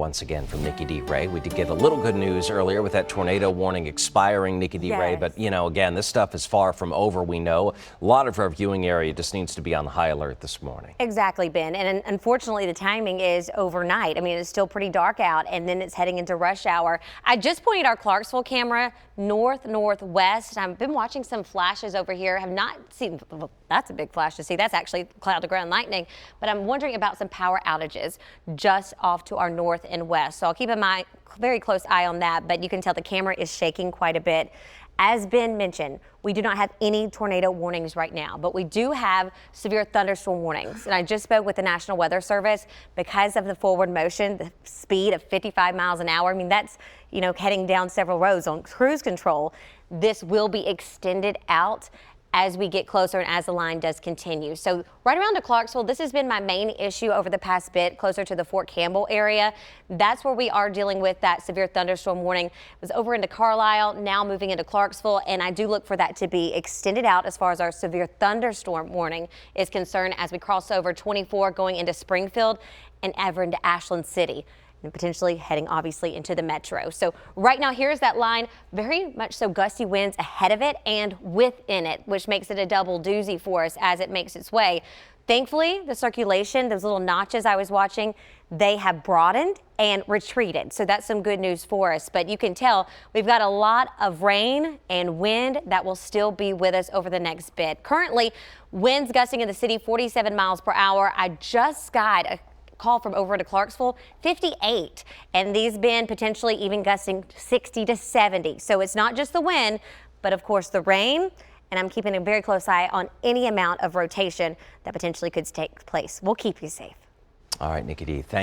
once again from Nikki-Dee Ray. We did get a little good news earlier with that tornado warning expiring, Nikki-Dee Ray, but again, this stuff is far from over. We know a lot of our viewing area just needs to be on the high alert this morning. Exactly, Ben, and unfortunately the timing is overnight. I mean, it's still pretty dark out, and then it's heading into rush hour. I just pointed our Clarksville camera northwest. I've been watching some flashes over here. Have not seen, well, that's a big flash to see. That's actually cloud to ground lightning, but I'm wondering about some power outages just off to our north and west. So I'll keep a very close eye on that, but you can tell the camera is shaking quite a bit. As Ben mentioned, we do not have any tornado warnings right now, but we do have severe thunderstorm warnings. And I just spoke with the National Weather Service because of the forward motion, the speed of 55 miles an hour. I mean, that's, heading down several roads on cruise control. This will be extended out as we get closer and as the line does continue. So right around to Clarksville, this has been my main issue over the past bit, closer to the Fort Campbell area. That's where we are dealing with that severe thunderstorm warning. It was over into Carlisle, now moving into Clarksville, and I do look for that to be extended out as far as our severe thunderstorm warning is concerned as we cross over 24 going into Springfield and ever into Ashland City, and potentially heading obviously into the metro. So right now, here's that line, very much so gusty winds ahead of it and within it, which makes it a double doozy for us as it makes its way. Thankfully, the circulation, those little notches I was watching, they have broadened and retreated. So that's some good news for us. But you can tell we've got a lot of rain and wind that will still be with us over the next bit. Currently, winds gusting in the city 47 miles per hour. I just got a call from over to Clarksville, 58, and these been potentially even gusting 60 to 70. So it's not just the wind, but of course the rain, and I'm keeping a very close eye on any amount of rotation that potentially could take place. We'll keep you safe. All right, Nikki-Dee, thank you.